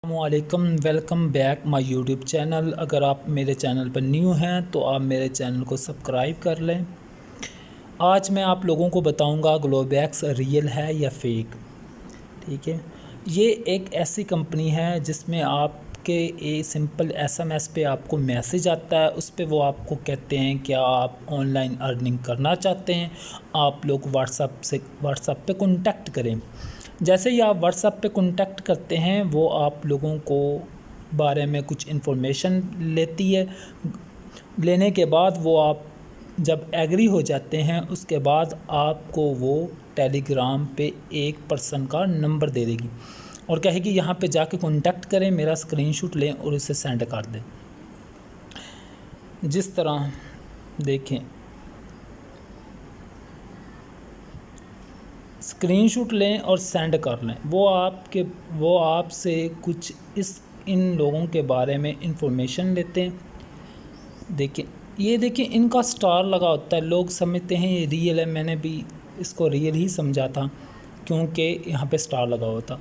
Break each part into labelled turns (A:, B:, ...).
A: वालेकुम, welcome back my YouTube channel. अगर आप मेरे चैनल पर न्यू हैं तो आप मेरे चैनल को सब्सक्राइब कर लें। आज मैं आप लोगों को बताऊंगा ग्लोबैक्स रियल है या फेक। ठीक है, ये एक ऐसी कंपनी है जिसमें आपके सिंपल एसएमएस पे आपको मैसेज आता है। उस पे वो आपको कहते हैं कि आप ऑनलाइन अर्निंग करना चाहते हैं, आप लोग व्हाट्सएप पे कॉन्टैक्ट करें। जैसे ही आप व्हाट्सएप पे कॉन्टैक्ट करते हैं वो आप लोगों को बारे में कुछ इन्फॉर्मेशन लेती है। लेने के बाद वो आप जब एग्री हो जाते हैं उसके बाद आपको वो टेलीग्राम पे एक पर्सन का नंबर दे देगी और कहेगी यहाँ पे जाके कॉन्टैक्ट करें, मेरा स्क्रीनशॉट लें और उसे सेंड कर दें। जिस तरह देखें, स्क्रीनशॉट लें और सेंड कर लें। वो आपसे कुछ इन लोगों के बारे में इंफॉर्मेशन लेते हैं। देखिए इनका स्टार लगा होता है, लोग समझते हैं ये रियल है। मैंने भी इसको रियल ही समझा था क्योंकि यहाँ पे स्टार लगा हुआ था।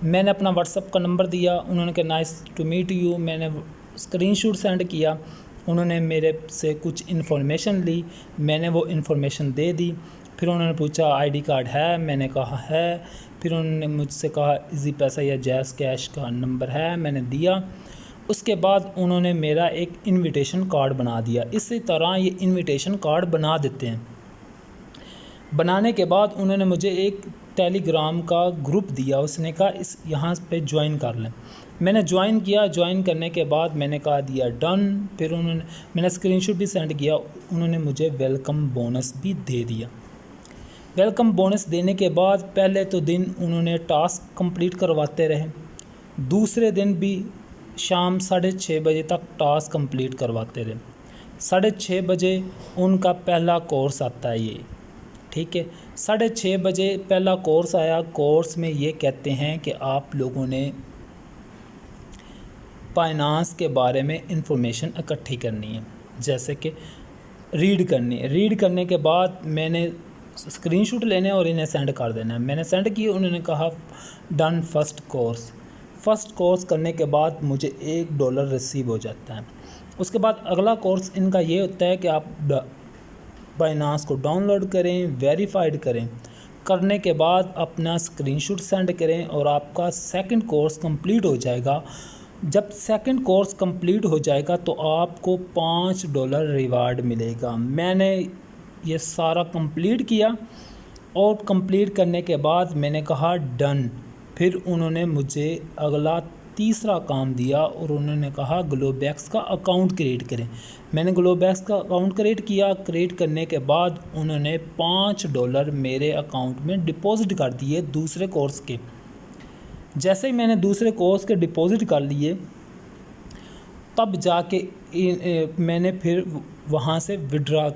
A: मैंने अपना व्हाट्सएप का नंबर दिया, उन्होंने कहा नाइस टू मीट यू। मैंने स्क्रीनशॉट सेंड किया, उन्होंने मेरे से कुछ इन्फॉर्मेशन ली, मैंने वो इन्फॉर्मेशन दे दी। फिर उन्होंने पूछा आईडी कार्ड है, मैंने कहा है। फिर उन्होंने मुझसे कहा इजी पैसा या जैज़ कैश का नंबर है, मैंने दिया। उसके बाद उन्होंने मेरा एक इनविटेशन कार्ड बना दिया। इसी तरह ये इनविटेशन कार्ड बना देते हैं। बनाने के बाद उन्होंने मुझे एक टेलीग्राम का ग्रुप दिया, उसने कहा यहाँ पे ज्वाइन कर लें। मैंने ज्वाइन किया। ज्वाइन करने के बाद मैंने कहा दिया डन। फिर मैंने स्क्रीनशॉट भी सेंड किया, उन्होंने मुझे वेलकम बोनस भी दे दिया। वेलकम बोनस देने के बाद पहले तो दिन उन्होंने टास्क कंप्लीट करवाते रहे, दूसरे दिन भी शाम 6:30 बजे तक टास्क कंप्लीट करवाते रहे। 6:30 बजे उनका पहला कोर्स आता है ये। ठीक है, 6:30 बजे पहला कोर्स आया। कोर्स में ये कहते हैं कि आप लोगों ने फाइनेंस के बारे में इंफॉर्मेशन इकट्ठी करनी है, जैसे कि रीड करनी है। रीड करने के बाद मैंने स्क्रीनशॉट लेने और इन्हें सेंड कर देना है। मैंने सेंड किए, उन्होंने कहा डन फर्स्ट कोर्स करने के बाद मुझे $1 रिसीव हो जाता है। उसके बाद अगला कोर्स इनका ये होता है कि आप बाइनांस को डाउनलोड करें, वेरीफाइड करें। करने के बाद अपना स्क्रीनशॉट सेंड करें और आपका सेकंड कोर्स कंप्लीट हो जाएगा। जब सेकंड कोर्स कंप्लीट हो जाएगा तो आपको $5 रिवार्ड मिलेगा। मैंने ये सारा कंप्लीट किया और कंप्लीट करने के बाद मैंने कहा डन। फिर उन्होंने मुझे अगला तीसरा काम दिया और उन्होंने कहा ग्लोबैक्स का अकाउंट क्रिएट करें। मैंने ग्लोबैक्स का अकाउंट क्रिएट किया। क्रिएट करने के बाद उन्होंने $5 मेरे अकाउंट में डिपॉजिट कर दिए दूसरे कोर्स के। जैसे ही मैंने दूसरे कोर्स के डिपॉजिट कर लिए तब जाके मैंने फिर वहाँ से विड्रा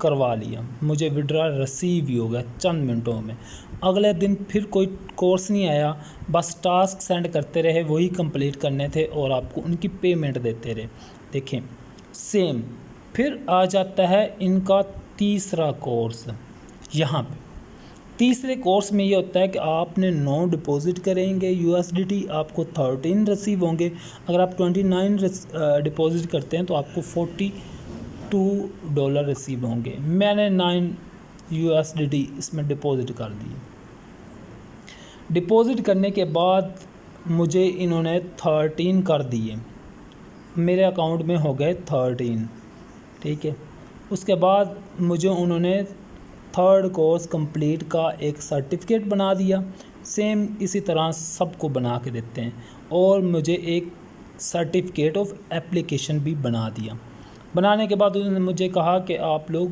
A: करवा लिया। मुझे विड्रा रिसीव ही हो गया चंद मिनटों में। अगले दिन फिर कोई कोर्स नहीं आया, बस टास्क सेंड करते रहे, वही कंप्लीट करने थे और आपको उनकी पेमेंट देते रहे। देखें सेम। फिर आ जाता है इनका तीसरा कोर्स। यहाँ पे तीसरे कोर्स में ये होता है कि आपने 9 डिपॉजिट करेंगे USDT, आपको 13 रिसीव होंगे। अगर आप 29 डिपॉजिट करते हैं तो आपको $42 रिसीव होंगे। मैंने 9 USDT इसमें डिपॉजिट कर दिए। डिपॉजिट करने के बाद मुझे इन्होंने 13 कर दिए, मेरे अकाउंट में हो गए 13। ठीक है, उसके बाद मुझे उन्होंने थर्ड कोर्स कंप्लीट का एक सर्टिफिकेट बना दिया। सेम इसी तरह सबको बना के देते हैं और मुझे एक सर्टिफिकेट ऑफ एप्लीकेशन भी बना दिया। बनाने के बाद उन्होंने मुझे कहा कि आप लोग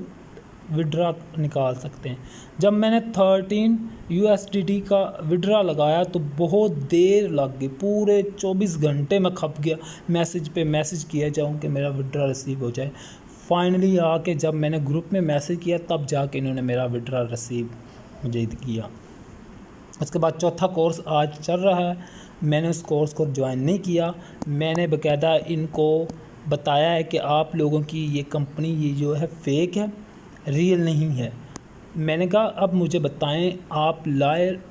A: विड्रा निकाल सकते हैं। जब मैंने 13 USDT का विड्रा लगाया तो बहुत देर लग गई, पूरे 24 घंटे में खप गया। मैसेज पे मैसेज किया जाऊँ कि मेरा विड्रा रिसीव हो जाए। फाइनली आके जब मैंने ग्रुप में मैसेज किया तब जाके इन्होंने मेरा विड्रा रिसीव मुझे किया। उसके बाद चौथा कोर्स आज चल रहा है। मैंने उस कोर्स को ज्वाइन नहीं किया। मैंने बाकायदा इनको बताया है कि आप लोगों की ये कंपनी ये जो है फेक है, रियल नहीं है। मैंने कहा अब मुझे बताएं आप लायर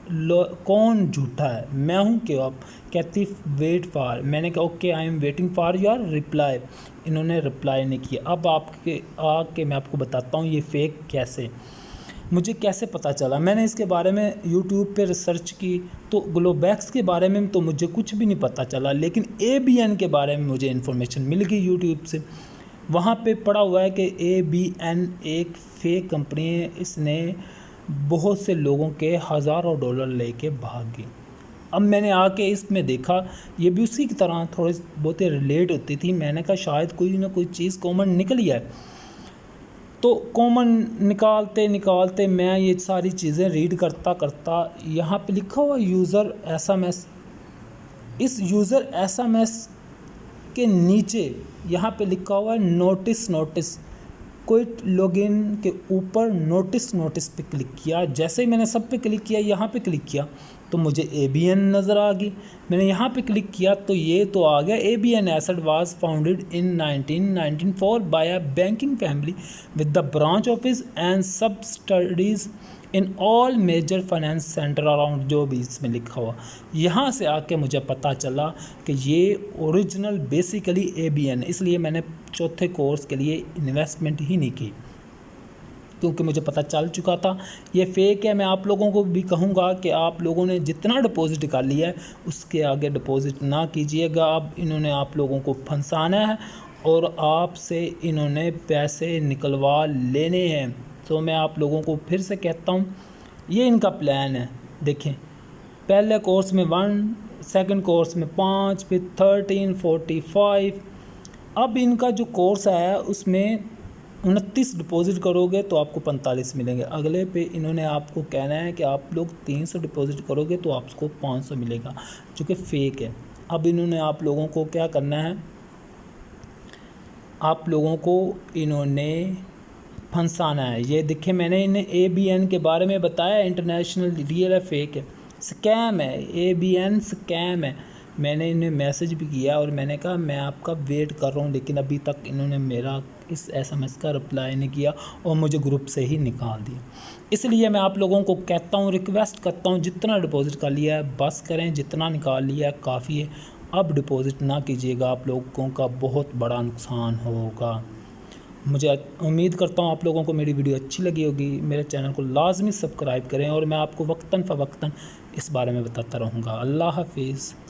A: कौन झूठा है, मैं हूँ कि आप? कहती वेट फॉर। मैंने कहा okay I am waiting for your reply. इन्होंने रिप्लाई नहीं किया। अब आपके आके मैं आपको बताता हूँ ये फ़ेक कैसे, मुझे कैसे पता चला। मैंने इसके बारे में यूट्यूब पे रिसर्च की तो ग्लोबैक्स के बारे में तो मुझे कुछ भी नहीं पता चला, लेकिन ABN के बारे में मुझे इन्फॉर्मेशन मिल गई यूट्यूब से। वहाँ पे पड़ा हुआ है कि ABN एक फ़ेक कंपनी है, इसने बहुत से लोगों के हज़ारों डॉलर लेके भाग गई। अब मैंने आके इसमें देखा ये भी उसी की तरह थोड़ी बहुत रिलेट होती थी। मैंने कहा शायद कोई ना कोई चीज़ कॉमन निकली है। तो कॉमन निकालते निकालते मैं ये सारी चीज़ें रीड करता करता यहाँ पे लिखा हुआ यूज़र SMS, इस यूज़र SMS के नीचे यहाँ पे लिखा हुआ है नोटिस। कोई लॉगिन के ऊपर नोटिस पे क्लिक किया। जैसे ही मैंने सब पे क्लिक किया, यहाँ पे क्लिक किया तो मुझे ABN नज़र आ गई। मैंने यहाँ पे क्लिक किया तो ये तो आ गया ABN asset was founded in 1994 by a banking family with the branch office and subsidiaries in all major finance centre around, जो भी इसमें लिखा हुआ। यहाँ से आके मुझे पता चला कि ये ओरिजिनल बेसिकली ABN, इसलिए मैंने चौथे कोर्स के लिए इन्वेस्टमेंट ही नहीं की, क्योंकि मुझे पता चल चुका था ये फ़ेक है। मैं आप लोगों को भी कहूँगा कि आप लोगों ने जितना डिपॉजिट कर लिया है उसके आगे डिपॉजिट ना कीजिएगा। अब इन्होंने आप लोगों को फंसाना है और आपसे इन्होंने पैसे निकलवा लेने हैं। तो मैं आप लोगों को फिर से कहता हूँ ये इनका प्लान है। देखें, पहले कोर्स में 1, सेकंड कोर्स में 5, फिर 13, 45। अब इनका जो कोर्स आया उसमें 29 डिपॉजिट करोगे तो आपको 45 मिलेंगे। अगले पे इन्होंने आपको कहना है कि आप लोग 300 डिपॉजिट करोगे तो आपको 500 मिलेगा, जो कि फ़ेक है। अब इन्होंने आप लोगों को क्या करना है, आप लोगों को इन्होंने फंसाना है। ये देखिए मैंने इन्हें ABN के बारे में बताया, इंटरनेशनल रियल है, फेक है, स्कैम है, ABN स्कैम है। मैंने इन्हें मैसेज भी किया और मैंने कहा मैं आपका वेट कर रहा हूँ, लेकिन अभी तक इन्होंने मेरा इस SMS का रिप्लाई नहीं किया और मुझे ग्रुप से ही निकाल दिया। इसलिए मैं आप लोगों को कहता हूँ, रिक्वेस्ट करता हूँ, जितना डिपॉजिट कर लिया है बस करें, जितना निकाल लिया है काफ़ी है। अब डिपॉजिट ना कीजिएगा, आप लोगों का बहुत बड़ा नुकसान होगा। मुझे उम्मीद करता हूँ आप लोगों को मेरी वीडियो अच्छी लगी होगी। मेरे चैनल को लाजमी सब्सक्राइब करें और मैं आपको वक्तन फ़वक्तन इस बारे में बताता रहूँगा। अल्लाह हाफिज़।